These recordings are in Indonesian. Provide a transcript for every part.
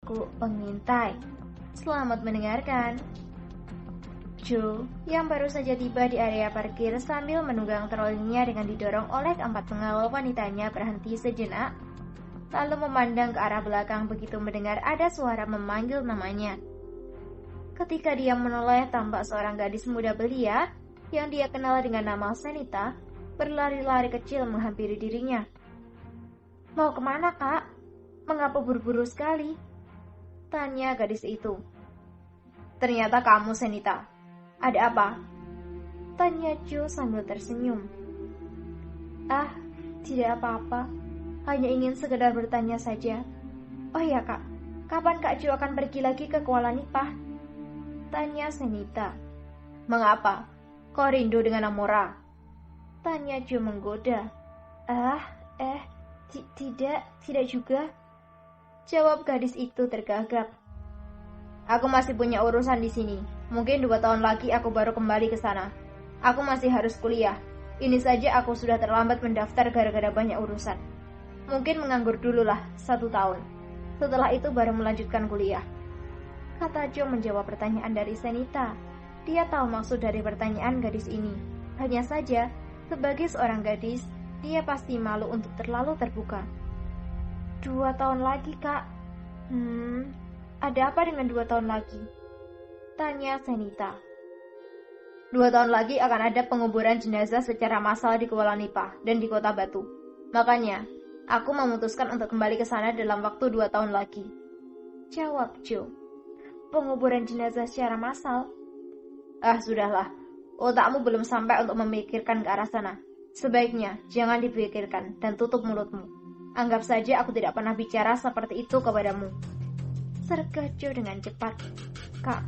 Aku pengintai. Selamat mendengarkan. Joe, yang baru saja tiba di area parkir sambil menunggang trolinya dengan didorong oleh keempat pengawal wanitanya berhenti sejenak, lalu memandang ke arah belakang begitu mendengar ada suara memanggil namanya. Ketika dia menoleh, tampak seorang gadis muda belia yang dia kenal dengan nama Senita berlari-lari kecil menghampiri dirinya. "Mau kemana, Kak? Mengapa buru-buru sekali?" tanya gadis itu. "Ternyata kamu, Senita. Ada apa?" tanya Joe sambil tersenyum. "Ah, tidak apa-apa. Hanya ingin sekedar bertanya saja. Oh ya, Kak, kapan Kak Joe akan pergi lagi ke Kuala Nipah?" tanya Senita. "Mengapa? Kau rindu dengan Amora?" tanya Joe menggoda. Tidak juga," jawab gadis itu tergagap. "Aku masih punya urusan di sini. Mungkin 2 tahun lagi aku baru kembali ke sana. Aku masih harus kuliah. Ini saja aku sudah terlambat mendaftar gara-gara banyak urusan. Mungkin menganggur dululah 1 tahun. Setelah itu baru melanjutkan kuliah," kata Joe menjawab pertanyaan dari Senita. Dia tahu maksud dari pertanyaan gadis ini. Hanya saja, sebagai seorang gadis, dia pasti malu untuk terlalu terbuka. 2 tahun lagi, Kak. Ada apa dengan 2 tahun lagi? Tanya Senita. 2 tahun lagi akan ada penguburan jenazah secara massal di Kuala Nipah dan di Kota Batu. Makanya, aku memutuskan untuk kembali ke sana dalam waktu 2 tahun lagi, jawab Joe. Penguburan jenazah secara massal? Ah, sudahlah. Otakmu belum sampai untuk memikirkan ke arah sana. Sebaiknya jangan dipikirkan dan tutup mulutmu. Anggap saja aku tidak pernah bicara seperti itu kepadamu, serga Joe dengan cepat. "Kak,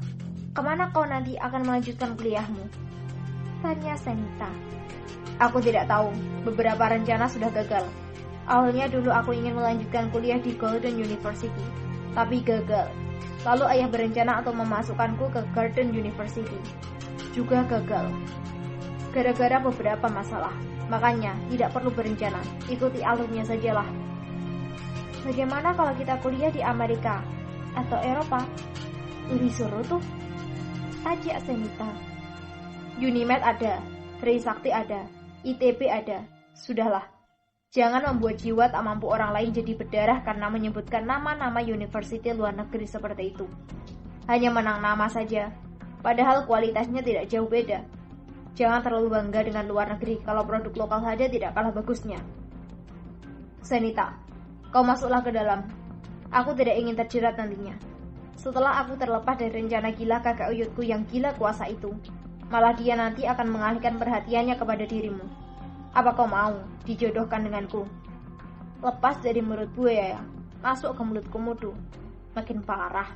kemana kau nanti akan melanjutkan kuliahmu?" tanya Senita. "Aku tidak tahu. Beberapa rencana sudah gagal. Awalnya dulu aku ingin melanjutkan kuliah di Golden University, tapi gagal. Lalu ayah berencana untuk memasukkanku ke Garden University, juga gagal. Gara-gara beberapa masalah. Makanya tidak perlu berencana, ikuti alurnya sajalah." "Bagaimana kalau kita kuliah di Amerika atau Eropa?" "Disuruh tuh," ajak Senita. "Unimed ada, Trisakti ada, ITB ada. Sudahlah, jangan membuat jiwa tak mampu orang lain jadi berdarah karena menyebutkan nama-nama university luar negeri seperti itu. Hanya menang nama saja, padahal kualitasnya tidak jauh beda. Jangan terlalu bangga dengan luar negeri kalau produk lokal saja tidak kalah bagusnya." "Senita, kau masuklah ke dalam. Aku tidak ingin terjerat nantinya. Setelah aku terlepas dari rencana gila kakak uyutku yang gila kuasa itu, malah dia nanti akan mengalihkan perhatiannya kepada dirimu. Apa kau mau dijodohkan denganku?" "Lepas dari mulut buaya, masuk ke mulut komodo. Makin parah,"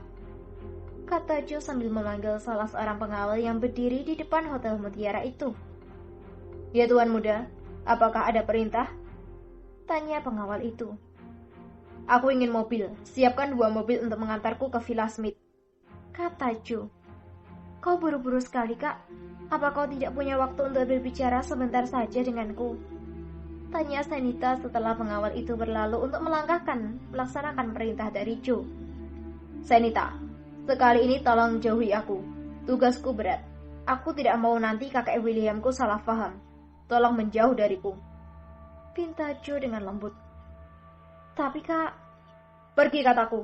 kata Joe sambil memanggil salah seorang pengawal yang berdiri di depan Hotel Mutiara itu. "Ya Tuan Muda, apakah ada perintah?" tanya pengawal itu. "Aku ingin mobil. Siapkan 2 mobil untuk mengantarku ke Villa Smith," kata Joe. "Kau buru-buru sekali, Kak. Apa kau tidak punya waktu untuk berbicara sebentar saja denganku?" tanya Senita setelah pengawal itu berlalu untuk melaksanakan perintah dari Joe. "Senita, sekali ini tolong jauhi aku. Tugasku berat. Aku tidak mau nanti kakek Williamku salah paham. Tolong menjauh dariku," pinta Joe dengan lembut. "Tapi Kak..." "Pergi kataku,"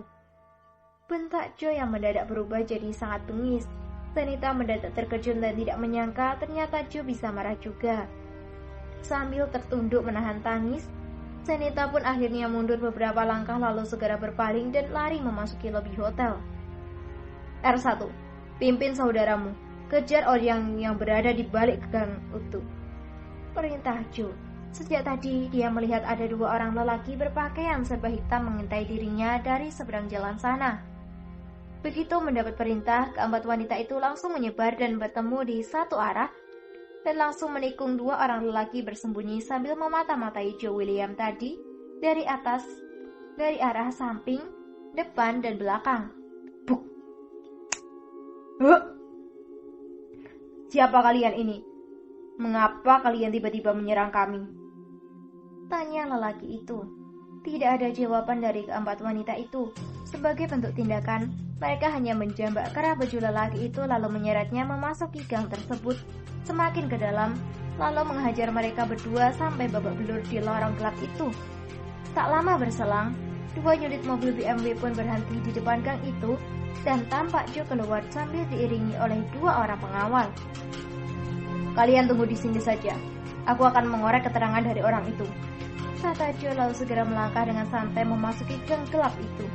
bentak Joe yang mendadak berubah jadi sangat bengis. Senita mendadak terkejut dan tidak menyangka ternyata Joe bisa marah juga. Sambil tertunduk menahan tangis, Senita pun akhirnya mundur beberapa langkah lalu segera berpaling dan lari memasuki lobi hotel. "R1, pimpin saudaramu. Kejar orang yang berada di balik gang itu," perintah Joe. Sejak tadi dia melihat ada 2 orang lelaki berpakaian serba hitam mengintai dirinya dari seberang jalan sana. Begitu mendapat perintah, keempat wanita itu langsung menyebar dan bertemu di satu arah dan langsung menikung 2 orang lelaki bersembunyi sambil memata-matai Joe William tadi dari atas, dari arah samping, depan, dan belakang. "Buk! Siapa kalian ini? Mengapa kalian tiba-tiba menyerang kami?" tanya lelaki itu. Tidak ada jawaban dari keempat wanita itu. Sebagai bentuk tindakan, mereka hanya menjambak kerah baju lelaki itu lalu menyeretnya memasuki gang tersebut semakin ke dalam, lalu menghajar mereka berdua sampai babak belur di lorong gelap itu. Tak lama berselang, 2 unit mobil BMW pun berhenti di depan gang itu dan tampak Joe keluar sambil diiringi oleh 2 orang pengawal. "Kalian tunggu di sini saja. Aku akan mengorek keterangan dari orang itu," kata Joe lalu segera melangkah dengan santai memasuki gang gelap itu.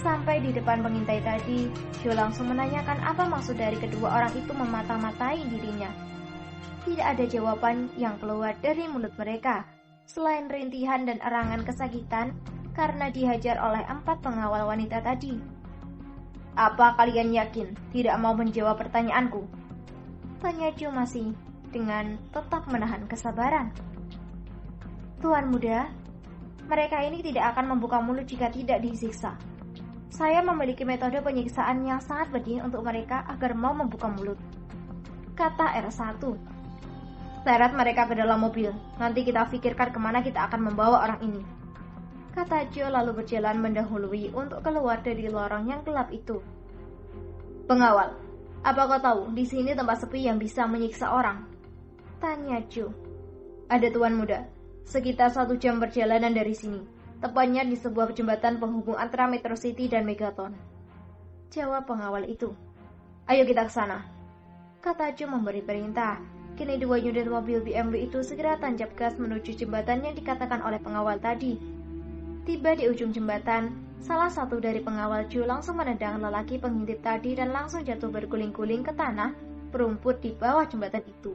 Sampai di depan pengintai tadi, Joe langsung menanyakan apa maksud dari kedua orang itu memata-matai dirinya. Tidak ada jawaban yang keluar dari mulut mereka, selain rintihan dan erangan kesakitan karena dihajar oleh 4 pengawal wanita tadi. "Apa kalian yakin tidak mau menjawab pertanyaanku?" tanya Joe masih dengan tetap menahan kesabaran. "Tuan muda, mereka ini tidak akan membuka mulut jika tidak disiksa. Saya memiliki metode penyiksaan yang sangat pedih untuk mereka agar mau membuka mulut," kata R1. "Seret mereka ke dalam mobil, nanti kita pikirkan kemana kita akan membawa orang ini," kata Joe lalu berjalan mendahului untuk keluar dari lorong yang gelap itu. "Pengawal, apa kau tahu di sini tempat sepi yang bisa menyiksa orang?" tanya Joe. "Ada tuan muda, sekitar 1 jam perjalanan dari sini, tepatnya di sebuah jembatan penghubung antara Metro City dan Megaton," jawab pengawal itu. "Ayo kita ke sana," kata Joe memberi perintah. Kini 2 unit mobil BMW itu segera tancap gas menuju jembatan yang dikatakan oleh pengawal tadi. Tiba di ujung jembatan, salah satu dari pengawal Joe langsung menendang lelaki pengintip tadi dan langsung jatuh berguling-guling ke tanah berumput di bawah jembatan itu.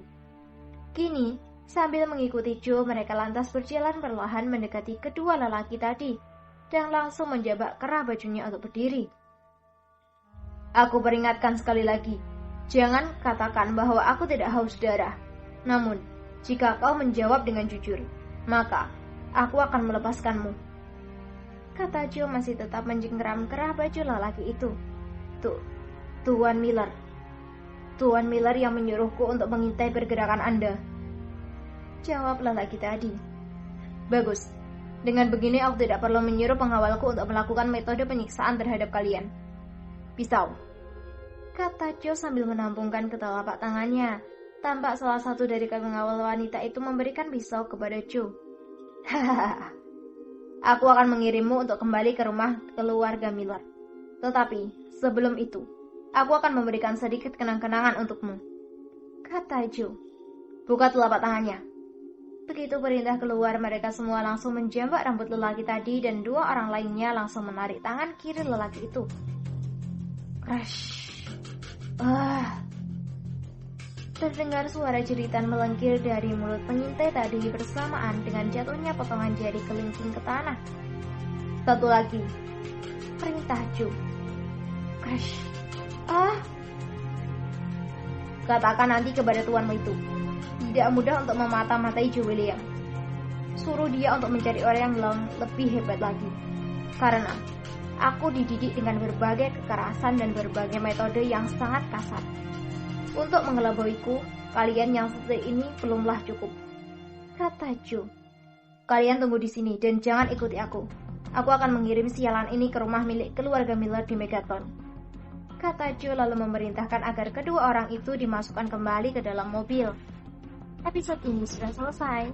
Kini, sambil mengikuti Joe, mereka lantas berjalan perlahan mendekati kedua lelaki tadi dan langsung menjabak kerah bajunya untuk berdiri. "Aku peringatkan sekali lagi, jangan katakan bahwa aku tidak haus darah. Namun, jika kau menjawab dengan jujur, maka aku akan melepaskanmu," kata Joe masih tetap mencengkeram kerah baju lelaki itu. Tuan Miller. Tuan Miller yang menyuruhku untuk mengintai pergerakan Anda," jawab lelaki tadi. "Bagus. Dengan begini aku tidak perlu menyuruh pengawalku untuk melakukan metode penyiksaan terhadap kalian. Pisau," kata Joe sambil menampungkan ke telapak tangannya. Tampak salah satu dari pengawal wanita itu memberikan pisau kepada Joe. "Hahaha. Aku akan mengirimmu untuk kembali ke rumah keluarga Miller. Tetapi sebelum itu, aku akan memberikan sedikit kenang-kenangan untukmu," kata Joe. "Buka telapak tangannya." Begitu perintah keluar, mereka semua langsung menjambak rambut lelaki tadi dan 2 orang lainnya langsung menarik tangan kiri lelaki itu. Crash. Terdengar suara jeritan melengkir dari mulut pengintai tadi bersamaan dengan jatuhnya potongan jari kelingking ke tanah. "Satu lagi," perintah Joe. Crash. "Katakan nanti kepada tuanmu itu, tidak mudah untuk memata-matai Joe William. Suruh dia untuk mencari orang yang lebih hebat lagi. Karena aku dididik dengan berbagai kekerasan dan berbagai metode yang sangat kasar. Untuk mengelabuiku, kalian yang seperti ini belumlah cukup," kata Joe. "Kalian tunggu di sini dan jangan ikuti aku. Aku akan mengirim sialan ini ke rumah milik keluarga Miller di Megaton," kata Joe lalu memerintahkan agar kedua orang itu dimasukkan kembali ke dalam mobil. Episode ini sudah selesai.